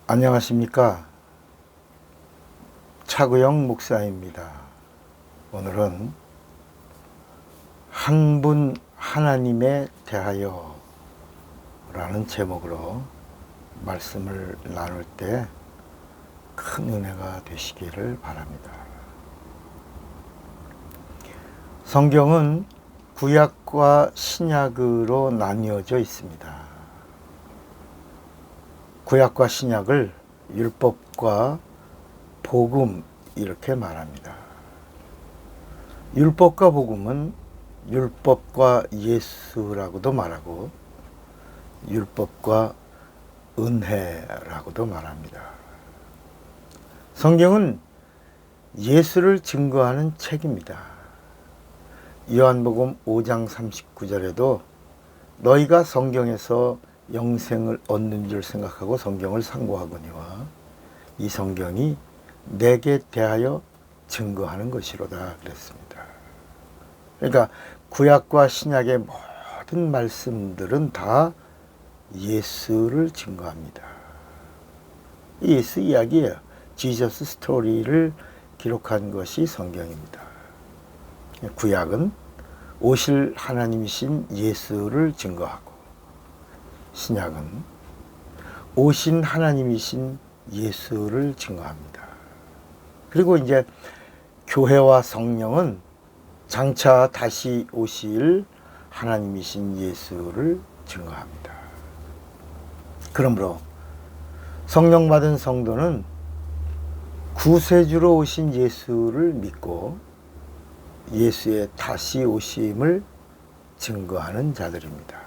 안녕하십니까. 차구영 목사입니다. 오늘은 한 분 하나님에 대하여 라는 제목으로 말씀을 나눌 때 큰 은혜가 되시기를 바랍니다. 성경은 구약과 신약으로 나뉘어져 있습니다. 구약과 신약을 율법과 복음 이렇게 말합니다. 율법과 복음은 율법과 예수라고도 말하고 율법과 은혜라고도 말합니다. 성경은 예수를 증거하는 책입니다. 요한복음 5장 39절에도 너희가 성경에서 영생을 얻는 줄 생각하고 성경을 상고하거니와 이 성경이 내게 대하여 증거하는 것이로다 그랬습니다. 그러니까 구약과 신약의 모든 말씀들은 다 예수를 증거합니다. 예수 이야기예요. 지저스 스토리를 기록한 것이 성경입니다. 구약은 오실 하나님이신 예수를 증거하고 신약은 오신 하나님이신 예수를 증거합니다. 그리고 이제 교회와 성령은 장차 다시 오실 하나님이신 예수를 증거합니다. 그러므로 성령 받은 성도는 구세주로 오신 예수를 믿고 예수의 다시 오심을 증거하는 자들입니다.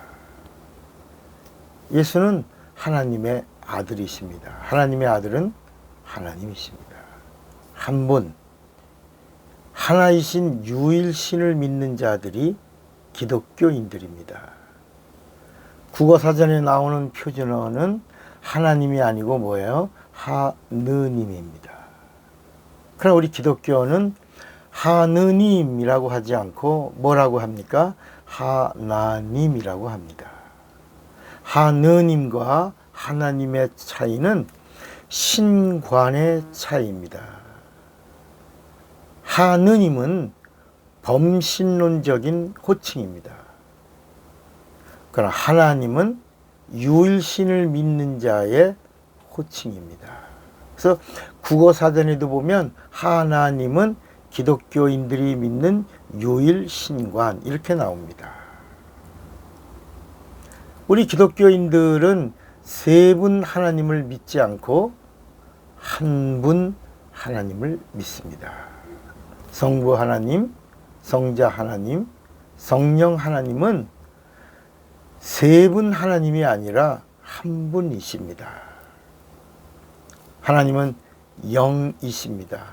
예수는 하나님의 아들이십니다. 하나님의 아들은 하나님이십니다. 한 분, 하나이신 유일신을 믿는 자들이 기독교인들입니다. 국어사전에 나오는 표준어는 하나님이 아니고 뭐예요? 하느님입니다. 그러나 우리 기독교는 하느님이라고 하지 않고 뭐라고 합니까? 하나님이라고 합니다. 하느님과 하나님의 차이는 신관의 차이입니다. 하느님은 범신론적인 호칭입니다. 그러나 하나님은 유일신을 믿는 자의 호칭입니다. 그래서 국어사전에도 보면 하나님은 기독교인들이 믿는 유일신관 이렇게 나옵니다. 우리 기독교인들은 세 분 하나님을 믿지 않고 한 분 하나님을 믿습니다. 성부 하나님, 성자 하나님, 성령 하나님은 세 분 하나님이 아니라 한 분이십니다. 하나님은 영이십니다.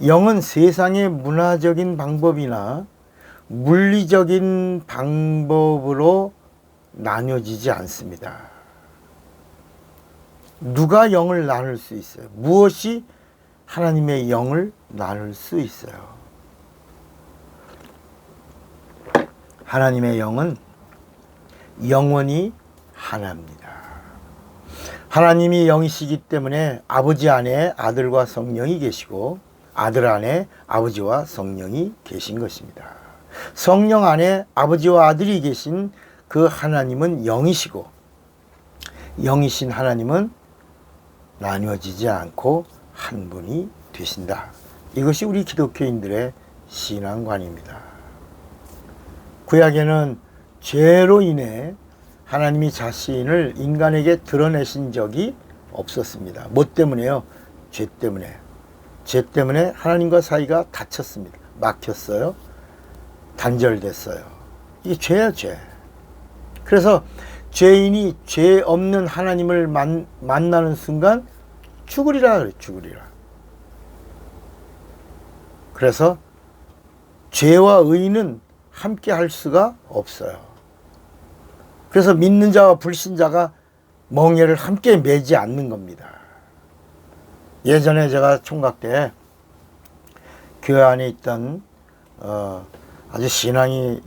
영은 세상의 문화적인 방법이나 물리적인 방법으로 나뉘어지지 않습니다. 누가 영을 나눌 수 있어요? 무엇이 하나님의 영을 나눌 수 있어요? 하나님의 영은 영원히 하나입니다. 하나님이 영이시기 때문에 아버지 안에 아들과 성령이 계시고 아들 안에 아버지와 성령이 계신 것입니다. 성령 안에 아버지와 아들이 계신 그 하나님은 영이시고 영이신 하나님은 나뉘어지지 않고 한 분이 되신다. 이것이 우리 기독교인들의 신앙관입니다. 구약에는 죄로 인해 하나님이 자신을 인간에게 드러내신 적이 없었습니다. 뭐 때문에요? 죄 때문에. 죄 때문에 하나님과 사이가 닫혔습니다. 막혔어요. 단절됐어요. 이게 죄야, 죄. 그래서 죄인이 죄 없는 하나님을 만나는 순간 죽으리라 그래, 죽으리라. 그래서 죄와 의인은 함께 할 수가 없어요. 그래서 믿는 자와 불신자가 멍에를 함께 매지 않는 겁니다. 예전에 제가 총각 때 교회 안에 있던 아주 신앙이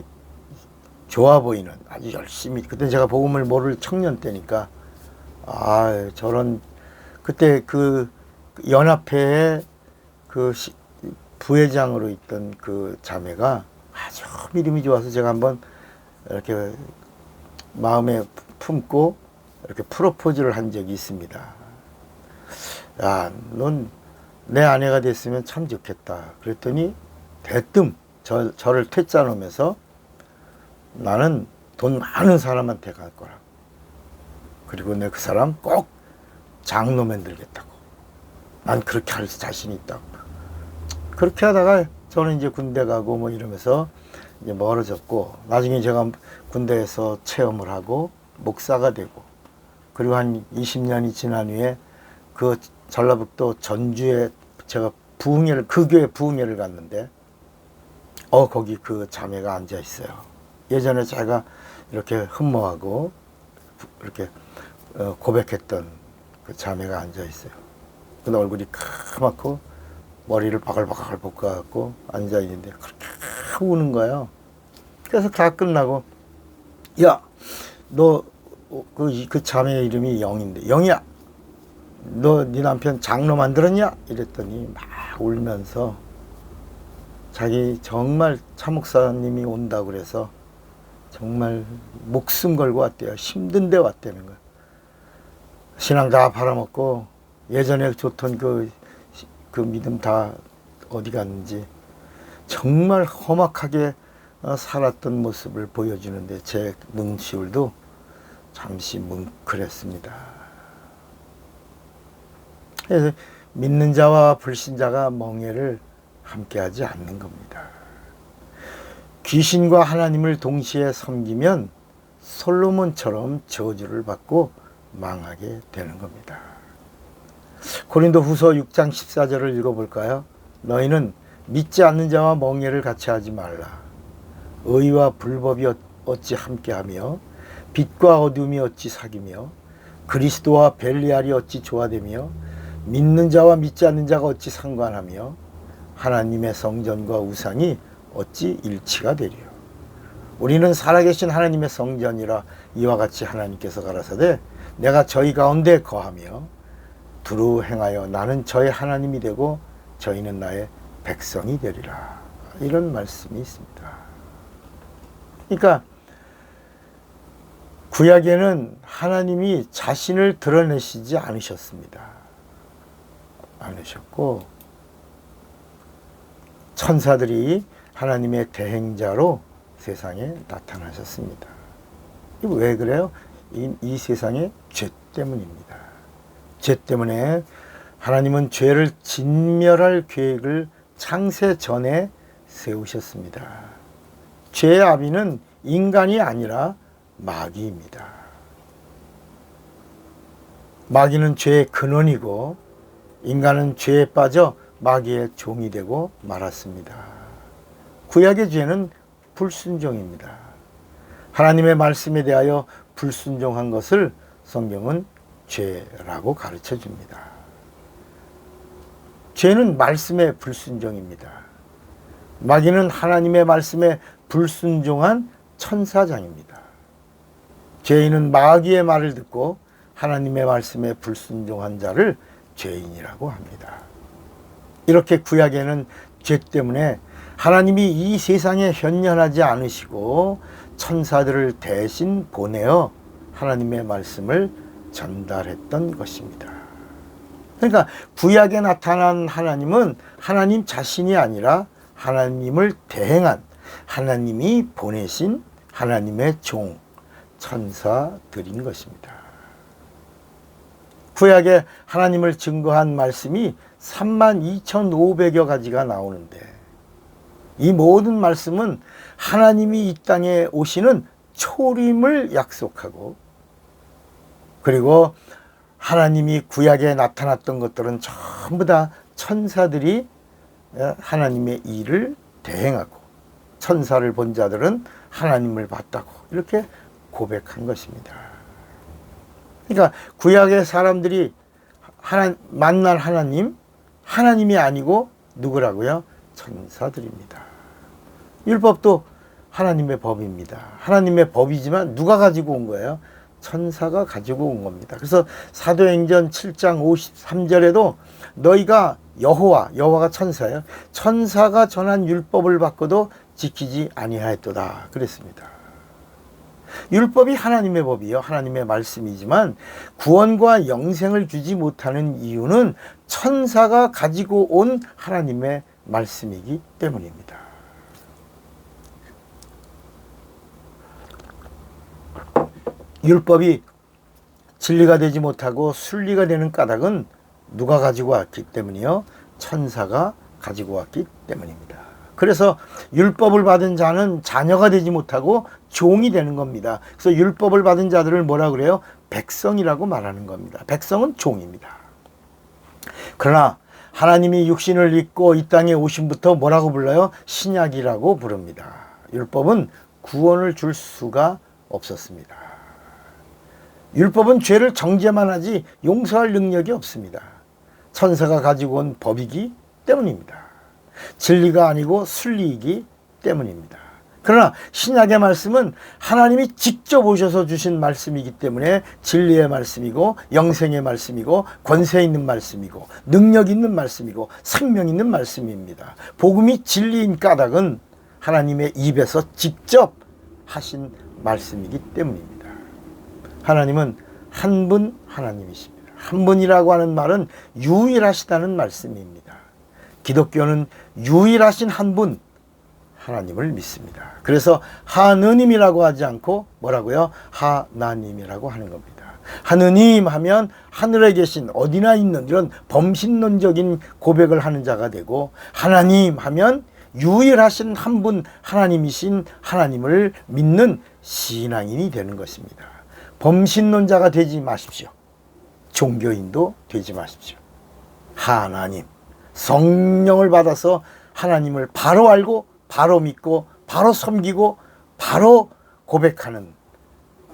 좋아 보이는 아주 열심히, 그때 제가 복음을 모를 청년 때니까 저런 그때 그 연합회의 그 부회장으로 있던 그 자매가 아주 믿음이 좋아서 제가 한번 이렇게 마음에 품고 이렇게 프로포즈를 한 적이 있습니다. 야, 넌 내 아내가 됐으면 참 좋겠다. 그랬더니 대뜸 저를 퇴짜 놓으면서 나는 돈 많은 사람한테 갈 거라. 그리고 내 그 사람 꼭 장로 만들겠다고. 난 그렇게 할 자신이 있다고. 그렇게 하다가 저는 이제 군대 가고 뭐 이러면서 이제 멀어졌고, 나중에 제가 군대에서 체험을 하고 목사가 되고, 그리고 한 20년이 지난 후에 그 전라북도 전주에 제가 부흥회를, 그 교회 부흥회를 갔는데 거기 그 자매가 앉아 있어요. 예전에 제가 이렇게 흠모하고 이렇게 고백했던 그 자매가 앉아 있어요. 근데 얼굴이 까맣고 머리를 바글바글 볶아갖고 앉아 있는데 그렇게 우는 거예요. 그래서 다 끝나고, 야, 너 그 자매 이름이 영인데, 영이야, 너 네 남편 장로 만들었냐? 이랬더니 막 울면서 자기 정말 차목사님이 온다고 그래서 정말 목숨 걸고 왔대요. 힘든데 왔다는 거예요. 신앙 다 팔아먹고 예전에 좋던 그 믿음 다 어디 갔는지 정말 험악하게 살았던 모습을 보여주는데 제 눈시울도 잠시 뭉클했습니다. 그래서 믿는 자와 불신자가 멍에를 함께하지 않는 겁니다. 귀신과 하나님을 동시에 섬기면 솔로몬처럼 저주를 받고 망하게 되는 겁니다. 고린도 후서 6장 14절을 읽어볼까요? 너희는 믿지 않는 자와 멍에를 같이 하지 말라. 의와 불법이 어찌 함께하며 빛과 어둠이 어찌 사귀며 그리스도와 벨리알이 어찌 조화되며 믿는 자와 믿지 않는 자가 어찌 상관하며 하나님의 성전과 우상이 어찌 일치가 되리요. 우리는 살아계신 하나님의 성전이라 이와 같이 하나님께서 가라사대 내가 저희 가운데 거하며 두루 행하여 나는 저의 하나님이 되고 저희는 나의 백성이 되리라. 이런 말씀이 있습니다. 그러니까 구약에는 하나님이 자신을 드러내시지 않으셨습니다. 않으셨고 천사들이 하나님의 대행자로 세상에 나타나셨습니다. 이거 왜 그래요? 이 세상의 죄 때문입니다. 죄 때문에 하나님은 죄를 진멸할 계획을 창세 전에 세우셨습니다. 죄의 아비는 인간이 아니라 마귀입니다. 마귀는 죄의 근원이고 인간은 죄에 빠져 마귀의 종이 되고 말았습니다. 구약의 죄는 불순종입니다. 하나님의 말씀에 대하여 불순종한 것을 성경은 죄라고 가르쳐 줍니다. 죄는 말씀의 불순종입니다. 마귀는 하나님의 말씀에 불순종한 천사장입니다. 죄인은 마귀의 말을 듣고 하나님의 말씀에 불순종한 자를 죄인이라고 합니다. 이렇게 구약에는 죄 때문에 하나님이 이 세상에 현현하지 않으시고 천사들을 대신 보내어 하나님의 말씀을 전달했던 것입니다. 그러니까 구약에 나타난 하나님은 하나님 자신이 아니라 하나님을 대행한 하나님이 보내신 하나님의 종, 천사들인 것입니다. 구약에 하나님을 증거한 말씀이 32,500여 가지가 나오는데 이 모든 말씀은 하나님이 이 땅에 오시는 초림을 약속하고 그리고 하나님이 구약에 나타났던 것들은 전부 다 천사들이 하나님의 일을 대행하고 천사를 본 자들은 하나님을 봤다고 이렇게 고백한 것입니다. 그러니까 구약의 사람들이 만날 하나님이 아니고 누구라고요? 천사들입니다. 율법도 하나님의 법입니다. 하나님의 법이지만 누가 가지고 온 거예요? 천사가 가지고 온 겁니다. 그래서 사도행전 7장 53절에도 너희가 여호와가 천사예요. 천사가 전한 율법을 받고도 지키지 아니하였도다 그랬습니다. 율법이 하나님의 법이요, 하나님의 말씀이지만 구원과 영생을 주지 못하는 이유는 천사가 가지고 온 하나님의 말씀이기 때문입니다. 율법이 진리가 되지 못하고 순리가 되는 까닭은 누가 가지고 왔기 때문이요? 천사가 가지고 왔기 때문입니다. 그래서 율법을 받은 자는 자녀가 되지 못하고 종이 되는 겁니다. 그래서 율법을 받은 자들을 뭐라 그래요? 백성이라고 말하는 겁니다. 백성은 종입니다. 그러나 하나님이 육신을 입고 이 땅에 오심부터 뭐라고 불러요? 신약이라고 부릅니다. 율법은 구원을 줄 수가 없었습니다. 율법은 죄를 정죄만 하지 용서할 능력이 없습니다. 천사가 가지고 온 법이기 때문입니다. 진리가 아니고 순리이기 때문입니다. 그러나 신약의 말씀은 하나님이 직접 오셔서 주신 말씀이기 때문에 진리의 말씀이고 영생의 말씀이고 권세 있는 말씀이고 능력 있는 말씀이고 생명 있는 말씀입니다. 복음이 진리인 까닭은 하나님의 입에서 직접 하신 말씀이기 때문입니다. 하나님은 한 분 하나님이십니다. 한 분이라고 하는 말은 유일하시다는 말씀입니다. 기독교는 유일하신 한 분 하나님을 믿습니다. 그래서 하느님이라고 하지 않고 뭐라고요? 하나님이라고 하는 겁니다. 하느님 하면 하늘에 계신 어디나 있는 이런 범신론적인 고백을 하는 자가 되고, 하나님 하면 유일하신 한 분 하나님이신 하나님을 믿는 신앙인이 되는 것입니다. 범신론자가 되지 마십시오. 종교인도 되지 마십시오. 하나님, 성령을 받아서 하나님을 바로 알고 바로 믿고 바로 섬기고 바로 고백하는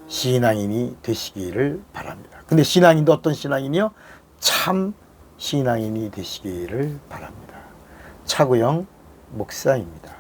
신앙인이 되시기를 바랍니다. 근데 신앙인도 어떤 신앙인이요? 참 신앙인이 되시기를 바랍니다. 차구영 목사입니다.